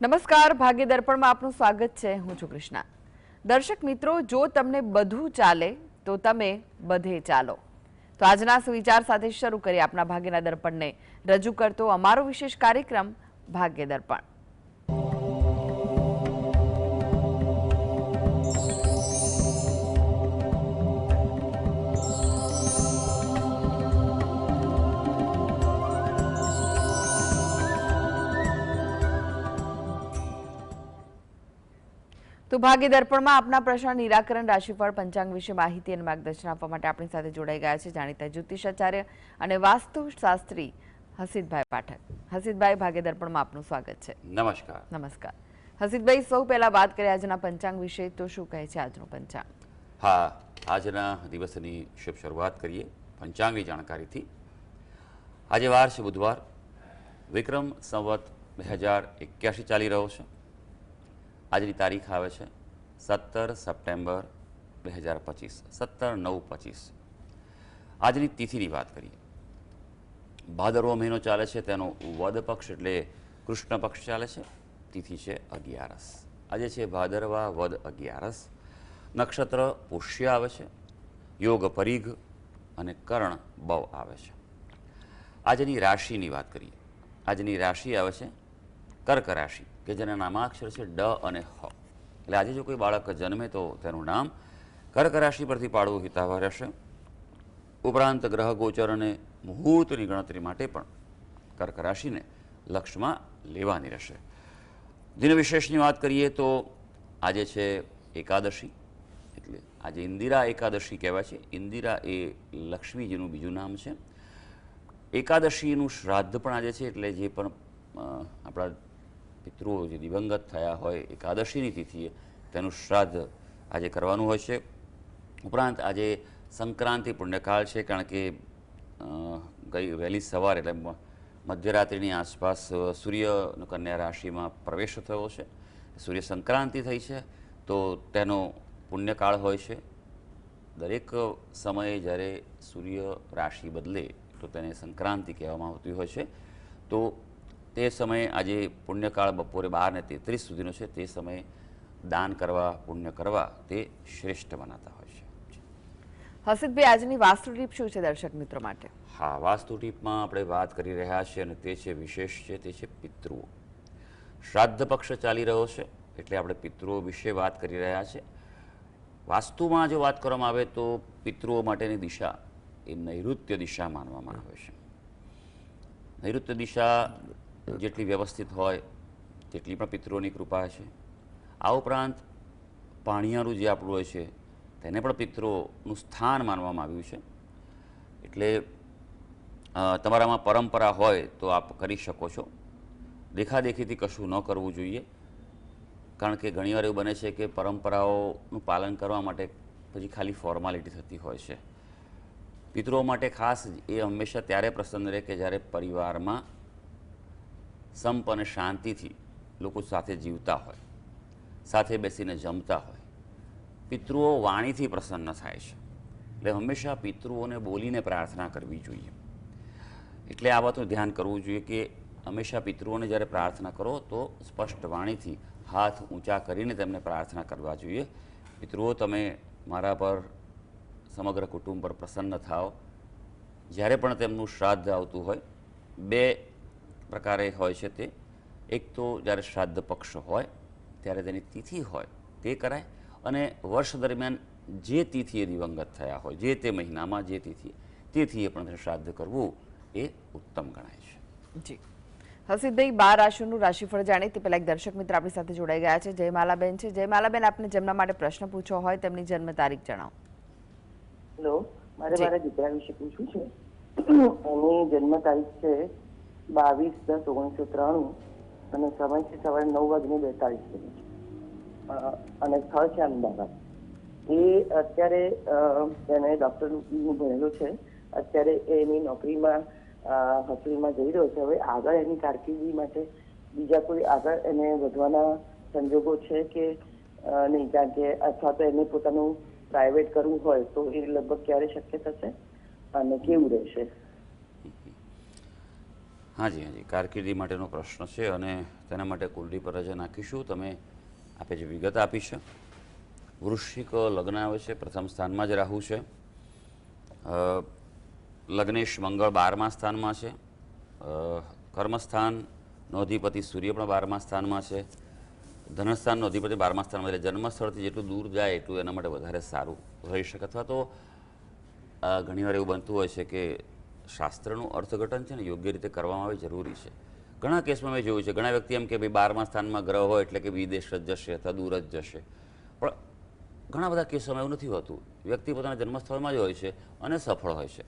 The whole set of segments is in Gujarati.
નમસ્કાર, ભાગ્ય દર્પણમાં આપનું સ્વાગત છે. હું છું કૃષ્ણા. દર્શક મિત્રો, જો તમને બધું ચાલે તો તમે બધે ચાલો. તો આજના સુવિચાર સાથે શરૂ કરીએ આપણા ભાગ્યના દર્પણને રજૂ કરતો અમારો વિશેષ કાર્યક્રમ ભાગ્ય દર્પણ. તો ભાગ્ય દર્પણમાં આપના પ્રશ્ન નિરાકરણ, રાશિફળ, પંચાંગ વિશે માહિતી અને માર્ગદર્શન આપવા માટે આપણી સાથે જોડાઈ ગયા છે જાણીતા જ્યોતિષાચાર્ય અને વાસ્તુશાસ્ત્રી હસીતભાઈ પાઠક. હસીતભાઈ, ભાગ્ય દર્પણમાં આપનું સ્વાગત છે. નમસ્કાર. નમસ્કાર. હસીતભાઈ, સૌ પહેલા વાત કરીએ આજના પંચાંગ વિશે. તો શું કહે છે આજનું પંચાંગ? હા, આજના દિવસની શુભ શરૂઆત કરીએ પંચાંગની જાણકારીથી. આજે વાર છે બુધવાર, વિક્રમ સંવત 2081 ચાલી રહ્યો છે. આજની તારીખ આવે છે 17 સપ્ટેમ્બર 2025, 17/9/25. આજની તિથિની વાત કરીએ. ભાદરવો મહિનો ચાલે છે, તેનો વદ પક્ષ એટલે કૃષ્ણ પક્ષ ચાલે છે. તિથિ છે અગિયારસ. આજે છે ભાદરવા વદ અગિયારસ. નક્ષત્ર પુષ્ય આવે છે. યોગ પરિઘ અને કર્ણ બવ આવે છે. આજની રાશિની વાત કરીએ. આજની રાશિ આવે છે કર્ક રાશિ, કે જેના નામાક્ષર છે ડ અને હ. એટલે આજે જો કોઈ બાળક જન્મે તો તેનું નામ કર્ક રાશિ પરથી પાડવું હિતાવહ રહેશે. ઉપરાંત ગ્રહ ગોચર અને મુહૂર્તની ગણતરી માટે પણ કર્ક રાશિને લક્ષમાં લેવાની રહેશે. દિન વિશેષની વાત કરીએ તો આજે છે એકાદશી, એટલે આજે ઇન્દિરા એકાદશી કહેવાય છે. ઇન્દિરા એ લક્ષ્મીજીનું બીજું નામ છે. એકાદશીનું શ્રાદ્ધ પણ આજે છે, એટલે જે પણ આપણા પિતૃઓ જે દિવંગત થયા હોય એકાદશીની તિથિએ તેનું શ્રાદ્ધ આજે કરવાનું હોય છે. ઉપરાંત આજે સંક્રાંતિ પુણ્યકાળ છે, કારણ કે ગઈ વહેલી સવારે એટલે મધ્યરાત્રિની આસપાસ સૂર્ય કન્યા રાશિમાં પ્રવેશ થયો છે. સૂર્ય સંક્રાંતિ થઈ છે, તો તેનો પુણ્યકાળ હોય છે. દરેક સમયે જ્યારે સૂર્ય રાશિ બદલે તો તેને સંક્રાંતિ કહેવામાં આવતી હોય છે. તો તે સમયે આજે પુણ્યકાળ બપોરે 12:33 સુધીનો છે. તે સમયે દાન કરવા, પુણ્ય કરવા તે શ્રેષ્ઠ મનાતા હોય છે. હસીતભાઈ, આજની વાસ્તુ ટીપ શું છે દર્શક મિત્રો માટે? હા, વાસ્તુ ટીપમાં આપણે વાત કરી રહ્યા છીએ અને તે છે વિશેષ છે, તે છે પિતૃઓ. શ્રાદ્ધ પક્ષ ચાલી રહ્યો છે, એટલે આપણે પિતૃઓ વિશે વાત કરી રહ્યા છીએ. વાસ્તુમાં જો વાત કરવામાં આવે તો પિતૃઓ માટેની દિશા એ નૈઋત્ય દિશા માનવામાં આવે છે. નૈઋત્ય દિશા જેટલી વ્યવસ્થિત હોય તેટલી પણ પિતૃઓની કૃપા છે. આ ઉપરાંત પાણીયારું જે આપણું હોય છે તેને પણ પિતૃઓનું સ્થાન માનવામાં આવ્યું છે. એટલે તમારામાં પરંપરા હોય તો આપ કરી શકો છો. દેખાદેખીથી કશું ન કરવું જોઈએ, કારણ કે ઘણીવાર એવું બને છે કે પરંપરાઓનું પાલન કરવા માટે પછી ખાલી ફોર્માલિટી થતી હોય છે. પિતૃઓ માટે ખાસ એ હંમેશા ત્યારે પ્રસન્ન રહે કે જ્યારે પરિવારમાં સંપ અને શાંતિથી લોકો સાથે જીવતા હોય, સાથે બેસીને જમતા હોય. પિતૃઓ વાણીથી પ્રસન્ન થાય છે, એટલે હંમેશા પિતૃઓને બોલીને પ્રાર્થના કરવી જોઈએ. એટલે આ વાતનું ધ્યાન કરવું જોઈએ કે હંમેશા પિતૃઓને જ્યારે પ્રાર્થના કરો તો સ્પષ્ટ વાણીથી હાથ ઊંચા કરીને તેમને પ્રાર્થના કરવા જોઈએ. પિતૃઓ, તમે મારા પર, સમગ્ર કુટુંબ પર પ્રસન્ન થાઓ. જ્યારે પણ તેમનું શ્રાદ્ધ આવતું હોય, બે પ્રકારે હોય છે તે. એક તો જ્યારે શ્રાદ્ધ પક્ષ હોય ત્યારે તેની તિથિ હોય તે કરાય, અને વર્ષ દરમિયાન જે તિથિએ દિવંગત થયા હોય, જે તે મહિનામાં જે તિથિએ પણ શ્રાદ્ધ કરવું એ ઉત્તમ ગણાય છે. જી હસીતભાઈ, 12 રાશિનું રાશિફળ જાણીએ તે પહેલા એક દર્શક મિત્ર આપણી સાથે જોડાઈ ગયા છે. જયમાલાબેન છે. જયમાલાબેન, આપને જેમના માટે પ્રશ્ન પૂછવો હોય તેમની જન્મ તારીખ જણાવો. હેલો, મારા દીકરા વિશે પૂછવું છે. એની જન્મ તારીખ છે 22/10/1993 અને સમય છે સવારે 9:42 અને સ્થળ છે અમદાવાદ. એ અત્યારે એને ડોક્ટરનું ભણેલો છે. અત્યારે એની નોકરીમાં હોસ્પિટલમાં જઈ રહ્યો છે. હવે આગળ એની કારકિર્દી માટે બીજા કોઈ આગળ એને વધવાના સંજોગો છે કે નહીં? કારણ કે અથવા તો એને પોતાનું પ્રાઇવેટ કરવું હોય તો એ લગભગ ક્યારે શક્ય થશે અને કેવું રહેશે? હાજી હાજી, કારકિર્દી માટેનો પ્રશ્ન છે અને તેના માટે કુંડલી પર જ નાખીશું. તમે આપે જે વિગત આપી છે, વૃશ્ચિક લગ્ન આવે છે, પ્રથમ સ્થાનમાં જ રાહુ છે. લગ્નેશ મંગળ 12મા સ્થાનમાં છે. કર્મસ્થાનનો અધિપતિ સૂર્ય પણ 12મા સ્થાનમાં છે. ધનસ્થાનનો અધિપતિ 12મા સ્થાનમાં, એટલે જન્મસ્થળથી જેટલું દૂર જાય એટલું એના માટે વધારે સારું રહી શકે. અથવા તો ઘણીવાર એવું બનતું હોય છે કે શાસ્ત્રનું અર્થઘટન છે ને યોગ્ય રીતે કરવામાં આવે જરૂરી છે. ઘણા કેસમાં મેં જોયું છે, ઘણા વ્યક્તિ એમ કે ભાઈ 12મા સ્થાનમાં ગ્રહ હોય એટલે કે વિદેશ જ જશે અથવા દૂર જ જશે, પણ ઘણા બધા કેસોમાં એવું નથી હોતું. વ્યક્તિ પોતાના જન્મસ્થળમાં જ હોય છે અને સફળ હોય છે.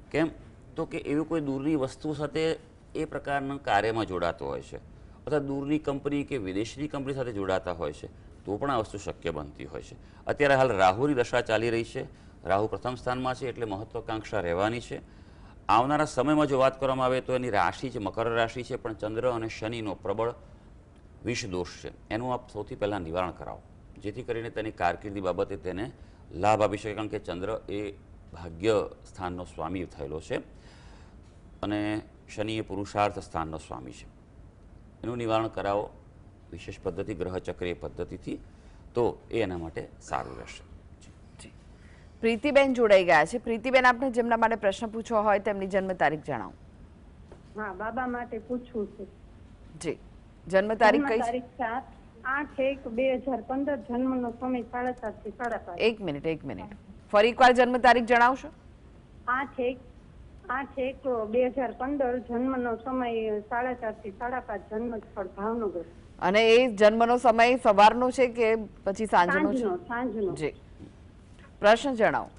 કેમ? તો કે એવી કોઈ દૂરની વસ્તુ સાથે એ પ્રકારના કાર્યમાં જોડાતો હોય છે, અથવા દૂરની કંપની કે વિદેશની કંપની સાથે જોડાતા હોય છે, તો પણ આ વસ્તુ શક્ય બનતી હોય છે. અત્યારે હાલ રાહુની દશા ચાલી રહી છે. રાહુ પ્રથમ સ્થાનમાં છે એટલે મહત્વાકાંક્ષા રહેવાની છે. આવનારા સમયમાં જો વાત કરવામાં આવે તો એની રાશિ છે મકર રાશિ છે, પણ ચંદ્ર અને શનિનો પ્રબળ વિષ દોષ છે. એનું આપ સૌથી પહેલાં નિવારણ કરાવો, જેથી કરીને તેની કારકિર્દી બાબતે તેને લાભ આપી શકે. કારણ કે ચંદ્ર એ ભાગ્ય સ્થાનનો સ્વામી થયેલો છે અને શનિ એ પુરુષાર્થ સ્થાનનો સ્વામી છે. એનું નિવારણ કરાવો વિશેષ પદ્ધતિ, ગ્રહચક્રીય પદ્ધતિથી, તો એ એના માટે સારું રહેશે. પ્રીતિબેન જોડાઈ ગયા છે. પ્રીતિબેન, આપને જેમના માટે પ્રશ્ન પૂછવો હોય તેમની જન્મ તારીખ જણાવો. હા, બાબા માટે પૂછવું છે. જી, જન્મ તારીખ કઈ છે? તારીખ 8/1/2015, જન્મનો સમય 7:30 થી 5:30. એક મિનિટ, ફરી એકવાર જન્મ તારીખ જણાવશો? 8/1/2015, જન્મનો સમય 4:30 થી 5:30, જન્મ સ્થળ ભાવનગર. અને એ જન્મનો સમય સવારનો છે કે પછી સાંજનો છે? સાંજનો. જી, પ્રશ્ન જણાવો.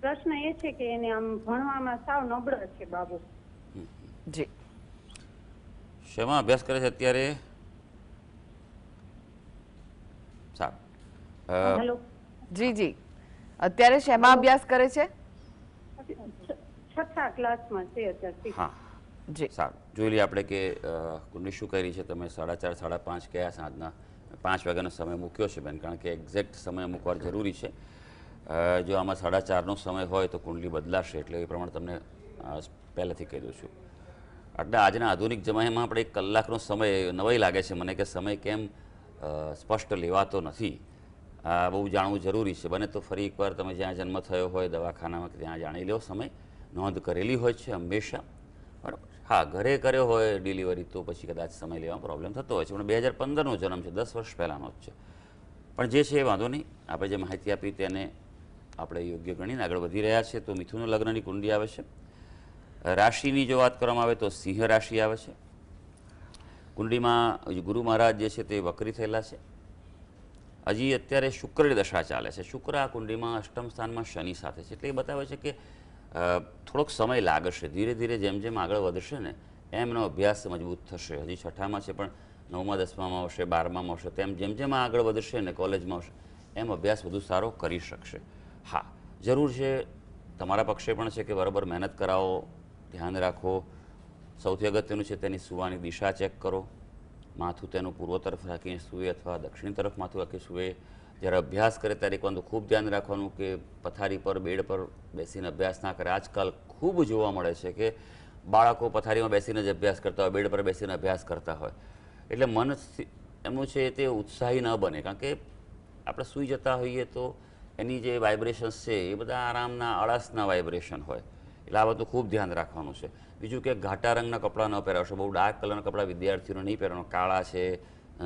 પ્રશ્ન એ છે કે એને આમ ભણવામાં સાવ નબળો છે બાબુ. જી, શેમાં અભ્યાસ કરે છે અત્યારે? સારું. હેલો. જી, અત્યારે શેમાં અભ્યાસ કરે છે? 6થા ક્લાસમાં છે અત્યારે. હા, જી, સારું. જોઈ લઈએ આપણે કે કુંડલી શું કરી છે. તમે 4:30 5:30 કયા સાંજના 5 વાગ્યાનો સમય મૂક્યો છે બેન, કારણ કે એક્ઝેક્ટ સમય મૂકવા જરૂરી છે. જો આમાં 4:30નો સમય હોય તો કુંડલી બદલાશે, એટલે એ પ્રમાણે તમને પહેલાંથી કહી દઉં છું. એટલે આજના આધુનિક જમાનામાં આપણે 1 કલાકનો સમય નવાઈ લાગે છે મને, કે સમય કેમ સ્પષ્ટ લેવાતો નથી. આ બહુ જાણવું જરૂરી છે. બને તો ફરી એકવાર તમે જ્યાં જન્મ થયો હોય દવાખાનામાં ત્યાં જાણી લો. સમય નોંધ કરેલી હોય છે હંમેશા, બરાબર. હા, ઘરે કર્યો હોય ડિલિવરી તો પછી કદાચ સમય લેવામાં પ્રોબ્લેમ થતો હોય છે, પણ 2015નો જન્મ છે, 10 વર્ષ પહેલાંનો જ છે. પણ જે છે એ વાંધો નહીં. આપણે જે માહિતી આપી તેને આપણે યોગ્ય ગણીને આગળ વધી રહ્યા છીએ. તો મિથુન લગ્નની કુંડલી આવે છે. રાશિની જો વાત કરવામાં આવે તો સિંહ રાશિ આવે છે. કુંડલીમાં ગુરુ મહારાજ જે છે તે વક્રી થયેલા છે. હજી અત્યારે શુક્રની દશા ચાલે છે. શુક્ર આ કુંડલીમાં અષ્ટમ સ્થાનમાં શનિ સાથે છે, એટલે એ બતાવે છે કે થોડોક સમય લાગશે. ધીરે ધીરે જેમ જેમ આગળ વધશે ને એમનો અભ્યાસ મજબૂત થશે. હજી 6ઠામાં છે પણ 9મા 10મામાં આવશે, 12મામાં આવશે, તેમ જેમ જેમ આગળ વધશે ને કોલેજમાં આવશે એમ અભ્યાસ વધુ સારો કરી શકશે. હા, જરૂર છે, તમારા પક્ષે પણ છે કે બરાબર મહેનત કરાવો, ધ્યાન રાખો. સૌથી અગત્યનું છે તેની સૂવાની દિશા ચેક કરો. માથું તેનું પૂર્વ તરફ રાખીને સૂવે અથવા દક્ષિણ તરફ માથું રાખી સૂવે. જ્યારે અભ્યાસ કરે ત્યારે એક વાત ખૂબ ધ્યાન રાખવાનું કે પથારી પર, બેડ પર બેસીને અભ્યાસ ના કરે. આજકાલ ખૂબ જોવા મળે છે કે બાળકો પથારીમાં બેસીને જ અભ્યાસ કરતા હોય, બેડ પર બેસીને અભ્યાસ કરતા હોય. એટલે મન એમનું છે તે ઉત્સાહી ન બને, કારણ કે આપણે સૂઈ જતા હોઈએ તો એની જે વાઇબ્રેશન્સ છે એ બધા આરામના, આળસના વાઇબ્રેશન હોય. એટલે આ બધું ખૂબ ધ્યાન રાખવાનું છે. બીજું કે ઘાટા રંગના કપડાં ન પહેરાવશો. બહુ ડાર્ક કલરના કપડાં વિદ્યાર્થીઓને નહીં પહેરવાનો. કાળા છે,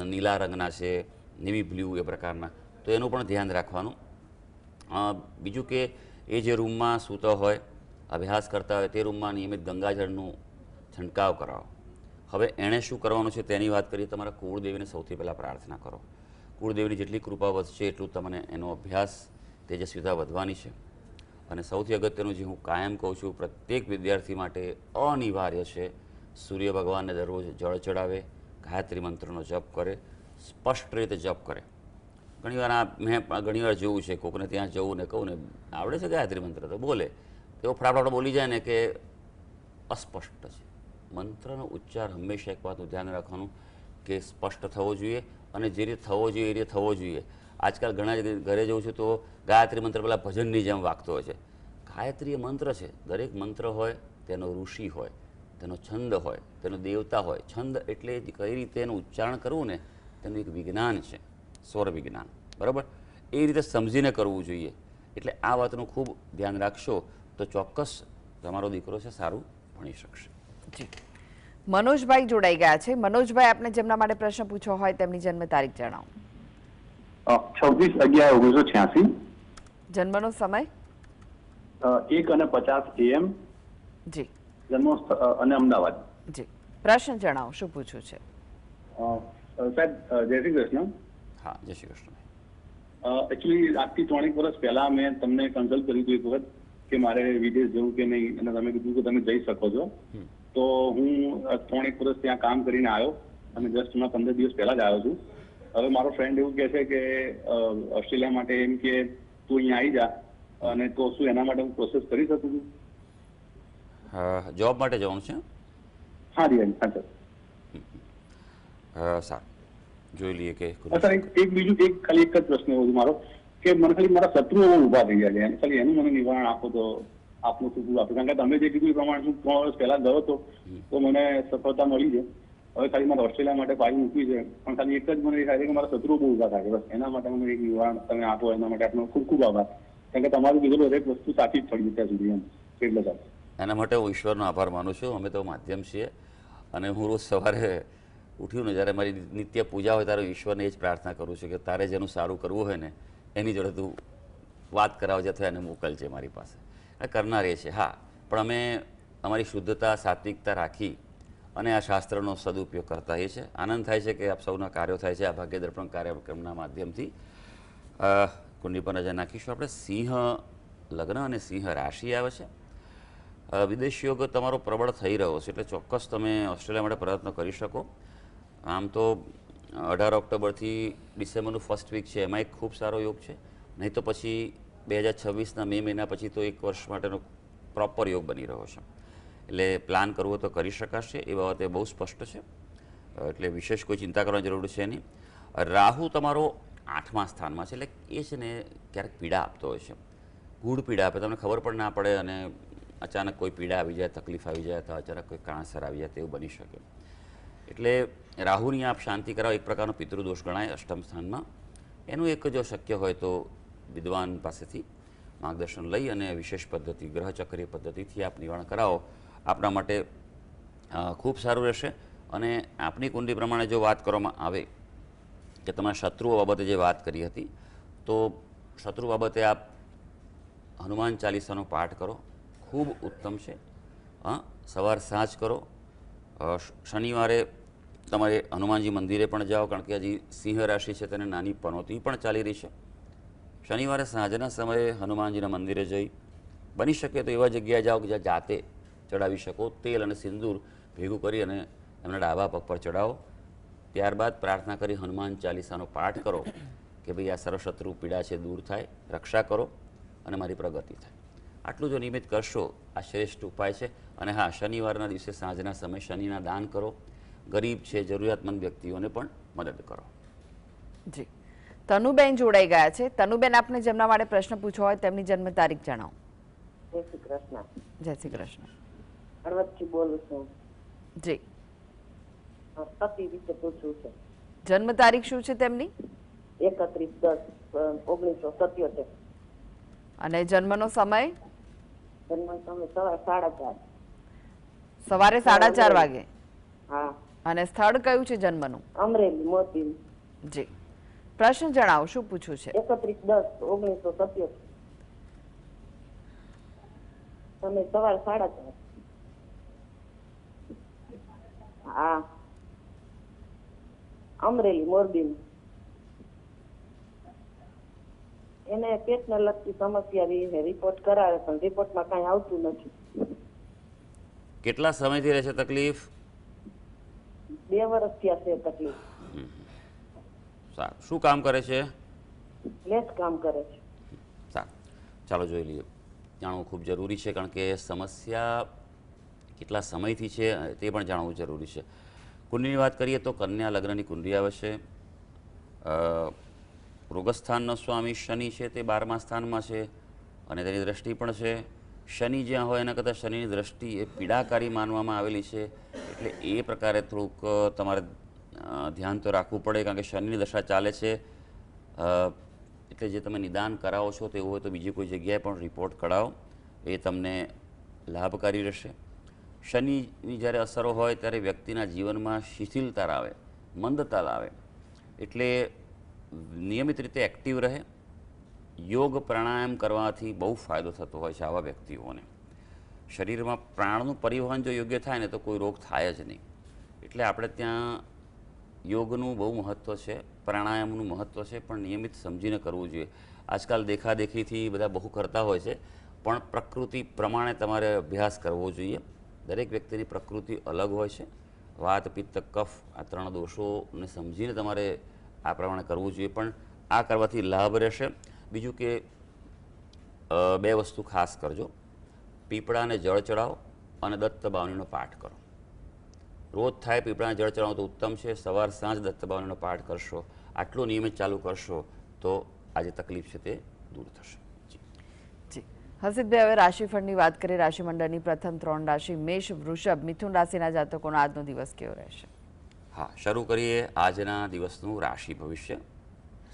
નીલા રંગના છે, નેવી બ્લુ એ પ્રકારના, તો એનું પણ ધ્યાન રાખવાનું. બીજું કે એ જે રૂમમાં સૂતો હોય, અભ્યાસ કરતા હોય, તે રૂમમાં નિયમિત ગંગાજળનું છંટકાવ કરાવો. હવે એણે શું કરવાનું છે તેની વાત કરીએ. તમારા કુળદેવીને સૌથી પહેલાં પ્રાર્થના કરો. કુળદેવીની જેટલી કૃપા વધશે એટલું તમને એનો અભ્યાસ તેજસ્વીતા વધવાની છે. અને સૌથી અગત્યનું જે હું કાયમ કહું છું, પ્રત્યેક વિદ્યાર્થી માટે અનિવાર્ય છે સૂર્ય ભગવાનને દરરોજ જળ ચડાવે, ગાયત્રી મંત્રનો જપ કરે, સ્પષ્ટ રીતે જપ કરે. મેં ઘણીવાર જોયું છે, કોકને ત્યાં જવું ને કહું ને આવડે છે ગાયત્રી મંત્ર તો બોલે, તેઓ ફટાફટ બોલી જાય ને કે અસ્પષ્ટ છે. મંત્રનો ઉચ્ચાર હંમેશા એક વાતનું ધ્યાન રાખવાનું કે સ્પષ્ટ થવો જોઈએ અને જે રીતે થવો જોઈએ એ રીતે થવો જોઈએ. આજકાલ ઘણા ઘરે જઉં છું તો ગાયત્રી મંત્ર પેલા ભજનની જેમ વાગતો હોય છે. ગાયત્રી એ મંત્ર છે. દરેક મંત્ર હોય તેનો ઋષિ હોય, તેનો છંદ હોય, તેનો દેવતા હોય. છંદ એટલે કઈ રીતે એનું ઉચ્ચારણ કરવું ને તેનું એક વિજ્ઞાન છે, સ્વર વિજ્ઞાન, બરાબર. એ રીતે સમજીને કરવું જોઈએ. એટલે આ વાતનું ખૂબ ધ્યાન રાખશો તો ચોક્કસ તમારો દીકરો છે સારું ભણી શકશે. જી, મનોજભાઈ જોડાઈ ગયા છે. મનોજભાઈ, આપને જેમના માટે પ્રશ્ન પૂછવો હોય તેમની જન્મ તારીખ જણાવો. 26/11/1986. જન્મનો સમય? 1:50 AM. જી જન્મ અને અમદાવાદ. જી, પ્રશ્ન જણાવો, શું પૂછવું છે? સાહેબ, જય શ્રી કૃષ્ણ. હા, જય શ્રી કૃષ્ણ. એકચ્યુઅલી આજથી 3 વર્ષ પહેલા મેં તમને કન્સલ્ટ કર્યું હતું એક વખત કે મારે વિદેશ જવું કે નહીં, અને તમે કીધું કે તમે જઈ શકો છો. તો હું 3 વર્ષ ત્યાં કામ કરીને આવ્યો અને જસ્ટ હમણાં 15 દિવસ પહેલા જ આવ્યો છું. હવે મારો ફ્રેન્ડ એવું કહે છે કે ઓસ્ટ્રેલિયા માટે એમ કે તું અહીંયા આવી જા, અને તો શું એના માટે હું પ્રોસેસ કરી શકું છું? જોબ માટે જવાનું છે? હા જી, હા સર. સારું, જોઈ લઈએ કે સર એક બીજું ખાલી એક જ પ્રશ્ન એવો મારો કે મને ખાલી મારા શત્રુઓ ઉભા થઈ ગયા છે, ખાલી એનું મને નિવારણ આપો તો આપનું શું આપે? કારણ કે તમે જે કીધું એ પ્રમાણે હું 3 વર્ષ પહેલા ગયો હતો તો મને સફળતા મળી છે. હવે ખાલી મારે ઓસ્ટ્રેલિયા માટે ફાઇલ મૂકવી છે, પણ ખાલી એક જ મને એ થાય છે કે મારા શત્રુઓ બહુ ઉભા થાય છે. બસ એના માટે મને એક નિવારણ તમે આપો, એના માટે આપનો ખૂબ ખૂબ આભાર. કારણ કે તમારું કીધેલું દરેક વસ્તુ સાચી જ પડી ત્યાં સુધી એમ. એટલે સર એના માટે હું ઈશ્વરનો આભાર માનું છું. અમે તો માધ્યમ છીએ અને હું રોજ સવારે ઉઠ્યું ને જ્યારે મારી નિત્ય પૂજા હોય ત્યારે ઈશ્વરને એ જ પ્રાર્થના કરું છું કે તારે જેનું સારું કરવું હોય ને એની જોડે તું વાત કરાવજે અથવા એને મોકલજે મારી પાસે. કરનાર એ છે. હા, પણ અમે અમારી શુદ્ધતા, સાત્વિકતા રાખી અને આ શાસ્ત્રનો સદુપયોગ કરતા એ છે. આનંદ થાય છે કે આપ સૌના કાર્યો થાય છે આ ભાગ્ય દર્પણ કાર્યક્રમના માધ્યમથી. કુંડલી પર નજર નાખીશું આપણે. સિંહ લગ્ન અને સિંહ રાશિ આવે છે. વિદેશ યોગ તમારો પ્રબળ થઈ રહ્યો છે, એટલે ચોક્કસ તમે ઓસ્ટ્રેલિયા માટે પ્રયત્ન કરી શકો. આમ તો 18 ઓક્ટોબરથી ડિસેમ્બરનું ફર્સ્ટ વીક છે, એમાં એક ખૂબ સારો યોગ છે. નહીં તો પછી 2026ના મે મહિના પછી તો 1 વર્ષ માટેનો પ્રોપર યોગ બની રહ્યો છે. એટલે પ્લાન કરવો તો કરી શકાશે, એ બાબતે બહુ સ્પષ્ટ છે. એટલે વિશેષ કોઈ ચિંતા કરવાની જરૂર છે નહીં. રાહુ તમારો 8મા સ્થાનમાં છે, એટલે એ છે ને ક્યારેક પીડા આપતો હોય છે. ગૂઢ પીડા આપે, તમને ખબર પણ ના પડે અને અચાનક કોઈ પીડા આવી જાય, તકલીફ આવી જાય, અથવા અચાનક કોઈ કાણસર આવી જાય તેવું બની શકે. એટલે રાહુની આપ શાંતિ કરાવો, એક પ્રકારનો પિતૃદોષ ગણાય 8મ સ્થાનમાં. એનું એક જો શક્ય હોય તો વિદ્વાન પાસેથી માર્ગદર્શન લઈ અને વિશેષ પદ્ધતિ, ગ્રહચક્રીય પદ્ધતિથી આપ નિવારણ કરાવો, આપણા માટે ખૂબ સારું રહેશે. અને આપણી કુંડલી પ્રમાણે જો વાત કરવામાં આવે કે તમારા શત્રુઓ બાબતે જે વાત કરી હતી, તો શત્રુ બાબતે આપ હનુમાન ચાલીસાનો પાઠ કરો, ખૂબ ઉત્તમ છે. હા, સવાર સાંજ કરો. શનિવારે તમારે હનુમાનજી મંદિરે પણ જાઓ, કારણ કે હજી સિંહ રાશિ છે તેને નાની પનોતી પણ ચાલી રહી છે. શનિવારે સાંજના સમયે હનુમાનજીના મંદિરે જઈ બની શકે તો એવા જગ્યાએ જાઓ કે જ્યાં જાતે ચડાવી શકો. તેલ અને સિંદૂર ભેગું કરી અને એમના ડાબા પગ પર ચડાવો. ત્યારબાદ પ્રાર્થના કરી હનુમાન ચાલીસાનો પાઠ કરો કે ભાઈ આ સર્વશત્રુ પીડા છે દૂર થાય, રક્ષા કરો અને મારી પ્રગતિ થાય. આટલું જો નિયમિત કરશો આ શ્રેષ્ઠ ઉપાય છે. અને હા, શનિવારના દિવસે સાંજના સમયે શનિના દાન કરો. ગરીબ છે, જરૂરિયાતમંદ વ્યક્તિઓને પણ મદદ કરો. જી, તનુબેન જોડાઈ ગયા છે. તનુબેન, આપને જેમના માટે પ્રશ્ન પૂછવો હોય તેમની જન્મ તારીખ જણાવો. જય શ્રી કૃષ્ણ. જય શ્રી કૃષ્ણ. હળવદથી બોલું છું. જી, પતિ વિશે પૂછવું છે. જન્મ તારીખ શું છે તેમની? 31/10/1977. અને જન્મનો સમય? જન્મ સમય સવારે 4:30. સવારે 4:30 વાગે. હા. અને સ્થળ કયું છે જન્મનું? અમરેલી, મોરબી. જી, પ્રશ્ન જણાવો, શું પૂછવું છે? 31/10/1977. સમય સવારે 4:30. હા, અમરેલી, મોરબી. એને પેટને લગતી સમસ્યા વિશે રિપોર્ટ કરાવે, પણ રિપોર્ટમાં કઈ આવતું નથી. કેટલા સમયથી રહેશે તકલીફ? 2 વર્ષ થયા છે તકલીફ. સારું, શું કામ કરે છે? લેસ કામ કરે છે. સારું, ચાલો જોઈ લઈએ. જાણવું ખૂબ જરૂરી છે, કારણ કે સમસ્યા કેટલા સમયથી છે તે પણ જાણવું જરૂરી છે. કુંડલીની વાત કરીએ તો કન્યા લગ્નની કુંડલી આવે છે. રોગસ્થાનનો સ્વામી શનિ છે તે 12મા સ્થાનમાં છે અને તેની દ્રષ્ટિ પણ છે. શનિ જ્યાં હોય એના કરતાં શનિની દ્રષ્ટિ એ પીડાકારી માનવામાં આવેલી છે, એટલે એ પ્રકારે થોડુંક તમારે ધ્યાન તો રાખવું પડે, કારણ કે શનિની દશા ચાલે છે. એટલે જે તમે નિદાન કરાવો છો તેવું હોય તો બીજી કોઈ જગ્યાએ પણ રિપોર્ટ કરાવો, એ તમને લાભકારી રહેશે. શનિની જ્યારે અસરો હોય ત્યારે વ્યક્તિના જીવનમાં શિથિલતા લાવે, મંદતા લાવે, એટલે નિયમિત રીતે એક્ટિવ રહે. યોગ પ્રાણાયામ કરવાથી બહુ ફાયદો થતો હોય છે આવા વ્યક્તિઓને. શરીરમાં પ્રાણનું પરિવહન જો યોગ્ય થાય ને તો કોઈ રોગ થાય જ નહીં. એટલે આપણે ત્યાં યોગનું બહુ મહત્ત્વ છે, પ્રાણાયામનું મહત્ત્વ છે, પણ નિયમિત સમજીને કરવું જોઈએ. આજકાલ દેખાદેખીથી બધા બહુ કરતા હોય છે, પણ પ્રકૃતિ પ્રમાણે તમારે અભ્યાસ કરવો જોઈએ. દરેક વ્યક્તિની પ્રકૃતિ અલગ હોય છે. વાત, પિત્ત, કફ આ 3 દોષોને સમજીને તમારે આ પ્રમાણે કરવું જોઈએ, પણ આ કરવાથી લાભ રહેશે. બીજું કે 2 વસ્તુ ખાસ કરજો: પીપળાને જળ ચડાવો અને દત્ત બાવનીનો પાઠ કરો. રોજ થાય પીપળાને જળ ચડાવો તો ઉત્તમ છે. સવાર સાંજ દત્ત બાવનીનો પાઠ કરશો, આટલું નિયમિત ચાલુ કરશો તો આ જે તકલીફ છે તે દૂર થશે. જી હર્ષિતભાઈ, હવે રાશિફળની વાત કરીએ. રાશિમંડળની પ્રથમ 3 રાશિ મેષ, વૃષભ, મિથુન રાશિના જાતકોનો આજનો દિવસ કેવો રહેશે? હા, શરૂ કરીએ આજના દિવસનું રાશિ ભવિષ્ય.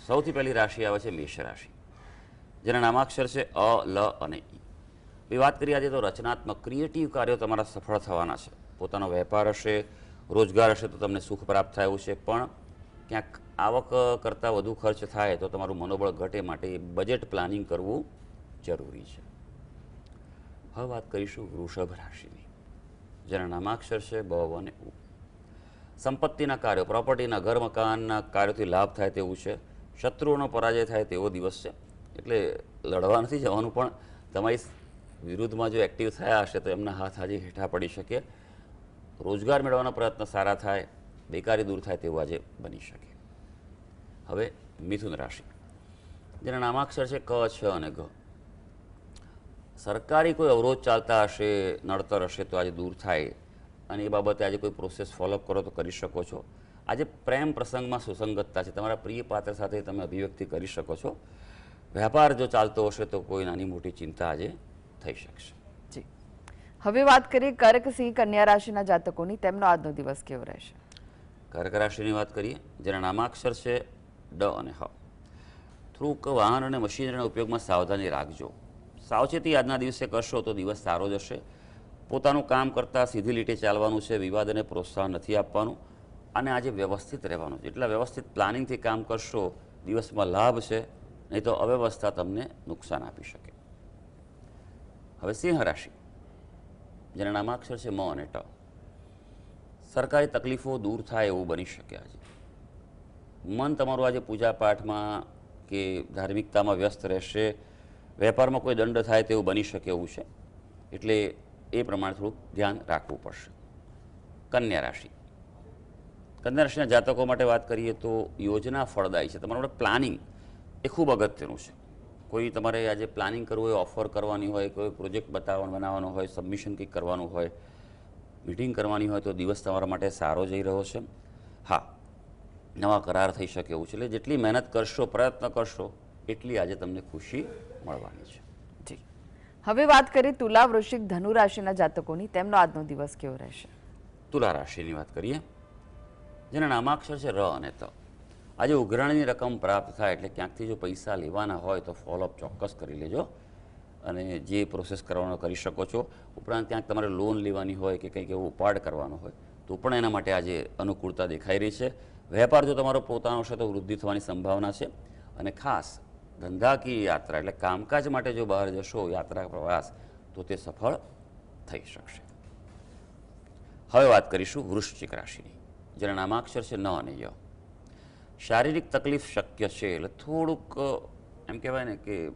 સૌથી પહેલી રાશિ આવે છે મેષ રાશિ, જેના નામાક્ષર છે અ, લ અને ઈ. એ વાત કરીએ આજે તો રચનાત્મક ક્રિએટિવ કાર્યો તમારા સફળ થવાના છે. પોતાનો વેપાર હશે, રોજગાર હશે તો તમને સુખ પ્રાપ્ત થાય એવું છે, પણ ક્યાંક આવક કરતાં વધુ ખર્ચ થાય તો તમારું મનોબળ ઘટે, માટે બજેટ પ્લાનિંગ કરવું જરૂરી છે. હવે વાત કરીશું વૃષભ રાશિની, જેના નામાક્ષર છે બ અને ઉ. સંપત્તિના કાર્યો, પ્રોપર્ટીના, ઘર મકાનના કાર્યોથી લાભ થાય તેવું છે. શત્રુઓનો પરાજય થાય તેવો દિવસ છે, એટલે લડવા નથી જવાનું, પણ તમારી વિરુદ્ધમાં જો એક્ટિવ થયા હશે તો એમના હાથ આજે હેઠા પડી શકે. રોજગાર મેળવવાનો પ્રયત્ન સારા થાય, બેકારી દૂર થાય તેવું આજે બની શકે. હવે મિથુન રાશિ, જેના નામાક્ષર છે ક, છ અને ઘ. સરકારી કોઈ અવરોધ ચાલતા હશે, નડતર હશે તો આજે દૂર થાય, અને એ બાબતે આજે કોઈ પ્રોસેસ ફોલોઅપ કરો તો કરી શકો છો. આજે પ્રેમ પ્રસંગમાં સુસંગતતા છે, તમારા પ્રિય પાત્ર સાથે તમે અભિવ્યક્તિ કરી શકો છો. વ્યાપાર જો ચાલતો હશે તો કોઈ નાની મોટી ચિંતા આજે થઈ શકશે. જી હવે વાત કરીએ કર્ક, સિંહ, કન્યા રાશિના જાતકોની, તેમનો આજનો દિવસ કેવો રહેશે? કર્ક રાશિની વાત કરીએ, જેના નામાક્ષર છે ડ અને હ. થોડુંક વાહન અને મશીનરીના ઉપયોગમાં સાવધાની રાખજો. સાવચેતી આજના દિવસે કરશો તો દિવસ સારો જશે. પોતાનું કામ કરતાં સીધી લીટે ચાલવાનું છે, વિવાદને પ્રોત્સાહન નથી આપવાનું, અને આજે વ્યવસ્થિત રહેવાનું છે. એટલા વ્યવસ્થિત પ્લાનિંગથી કામ કરશો, દિવસમાં લાભ છે, નહીં તો અવ્યવસ્થા તમને નુકસાન આપી શકે. હવે સિંહ રાશિ, જેના નામાક્ષર છે મ અને ટ. સરકારી તકલીફો દૂર થાય એવું બની શકે. આજે મન તમારું આજે પૂજા પાઠમાં કે ધાર્મિકતામાં વ્યસ્ત રહેશે. વેપારમાં કોઈ દંડ થાય તેવું બની શકે એવું છે, એટલે એ પ્રમાણે થોડુંક ધ્યાન રાખવું પડશે. કન્યા રાશિ, કન્યા રાશિના જાતકો માટે વાત કરીએ તો યોજના ફળદાયી છે. તમારું પ્લાનિંગ એ ખૂબ અગત્યનું છે. કોઈ તમારે આજે પ્લાનિંગ કરવું હોય, ઓફર કરવાની હોય, કોઈ પ્રોજેક્ટ બનાવવાનો હોય, સબમિશન કંઈક કરવાનું હોય, મિટિંગ કરવાની હોય તો દિવસ તમારા માટે સારો જઈ રહ્યો છે. હા, નવા કરાર થઈ શકે એવું છે, એટલે જેટલી મહેનત કરશો, પ્રયત્ન કરશો, એટલી આજે તમને ખુશી મળવાની છે. જી હવે વાત કરીએ તુલા, વૃશ્ચિક, ધનુ રાશિના જાતકોની, તેમનો આજનો દિવસ કેવો રહેશે? તુલા રાશિની વાત કરીએ, જેના નામાક્ષર છે ર અને ત. આજે ઉઘરાણીની રકમ પ્રાપ્ત થાય, એટલે ક્યાંકથી જો પૈસા લેવાના હોય તો ફોલોઅપ ચોક્કસ કરી લેજો, અને જે પ્રોસેસ કરવાનો કરી શકો છો. ઉપરાંત ક્યાંક તમારે લોન લેવાની હોય કે કંઈક એવો ઉપાડ કરવાનો હોય તો પણ એના માટે આજે અનુકૂળતા દેખાઈ રહી છે. વેપાર જો તમારો પોતાનો છે તો વૃદ્ધિ થવાની સંભાવના છે, અને ખાસ ધંધાકીય યાત્રા એટલે કામકાજ માટે જો બહાર જશો, યાત્રા પ્રવાસ, તો તે સફળ થઈ શકશે. હવે વાત કરીશું વૃશ્ચિક રાશિની, જેના નામાક્ષર છે ન અને ય. શારીરિક તકલીફ શક્ય છે, એટલે થોડુંક એમ કહેવાય ને કે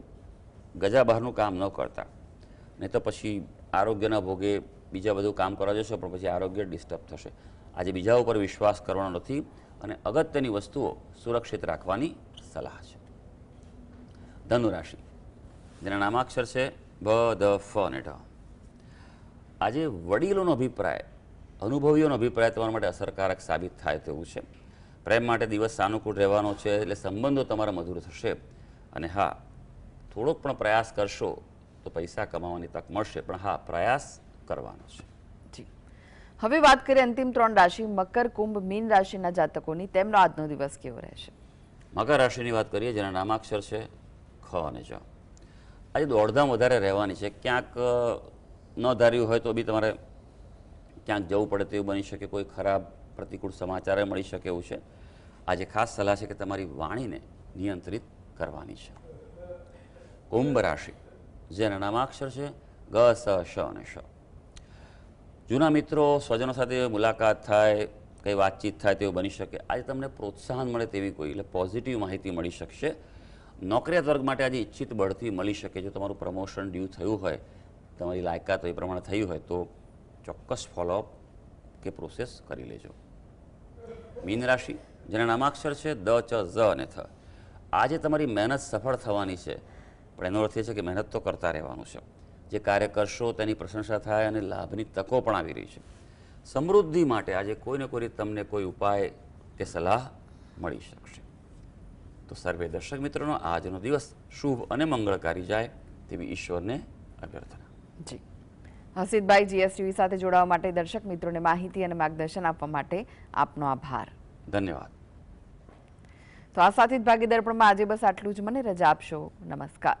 ગજા બહારનું કામ ન કરતા, નહીં તો પછી આરોગ્યના ભોગે બીજા બધું કામ કરવા જશો પણ પછી આરોગ્ય ડિસ્ટર્બ થશે. આજે બીજા ઉપર વિશ્વાસ કરવાનો નથી, અને અગત્યની વસ્તુઓ સુરક્ષિત રાખવાની સલાહ છે. ધનુ રાશિ, જેના નામાક્ષર છે ભ, ધ, ફ અને ઢ. આજે વડીલોનો અભિપ્રાય, અનુભવીઓનો અભિપ્રાય તમારા માટે અસરકારક સાબિત થાય તેવું છે. પ્રેમ માટે દિવસ સાનુકૂળ રહેવાનો છે, એટલે સંબંધો તમારા મધુર થશે. અને હા, થોડોક પણ પ્રયાસ કરશો તો તો પૈસા કમાવાની તક મળશે, પણ હા, પ્રયાસ કરવાનો છે. જી, હવે વાત કરીએ અંતિમ 3 રાશિ મકર, કુંભ, મીન રાશિના જાતકોની. તેમનો આજનો દિવસ કેવો રહેશે? મકર રાશિની વાત કરીએ, જેના નામાક્ષર છે ખ અને જ. આજે દોડધામ વધારે રહેવાની છે. ક્યાંક ન ધાર્યું હોય તો બી તમારે ક્યાંક જવું પડે તેવું બની શકે. કોઈ ખરાબ પ્રતિકૂળ સમાચાર મળી શકે એવું છે. આજે ખાસ સલાહ છે કે તમારી વાણીને નિયંત્રિત કરવાની છે. કુંભ રાશિ, જેના નામાક્ષર છે ગ, સ, શ અને શ. જૂના મિત્રો, સ્વજનો સાથે મુલાકાત થાય, કંઈ વાતચીત થાય તેવું બની શકે. આજે તમને પ્રોત્સાહન મળે તેવી કોઈ એટલે પોઝિટિવ માહિતી મળી શકશે. નોકરિયાત વર્ગ માટે આજે ઈચ્છિત બઢતી મળી શકે. જો તમારું પ્રમોશન ડ્યુ થયું હોય, તમારી લાયકાત એ પ્રમાણે થયું હોય તો ચોક્કસ ફોલોઅપ કે પ્રોસેસ કરી લેજો. મીન રાશિ, જેના નામાક્ષર છે દ, ચ, ઝ અને થ. આજે તમારી મહેનત સફળ થવાની છે, પણ એનો અર્થ એ છે કે મહેનત તો કરતા રહેવાનું છે. જે કાર્ય કરશો તેની પ્રશંસા થાય અને લાભની તકો પણ આવી રહી છે. સમૃદ્ધિ માટે આજે કોઈને કોઈ તમને કોઈ ઉપાય કે સલાહ મળી શકશે. તો સર્વે દર્શક મિત્રોનો આજનો દિવસ શુભ અને મંગળકારી જાય તેવી ઈશ્વરને અભ્યર્થના. જી, હસીદભાઈ GSTV સાથે જોડાવા માટે, દર્શક મિત્રોને માહિતી અને માર્ગદર્શન આપવા માટે આપનો આભાર. ધન્યવાદ. તો આ સાથે જ ભાગ્ય દર્પણમાં આજે બસ આટલું જ. મને રજા આપશો. નમસ્કાર.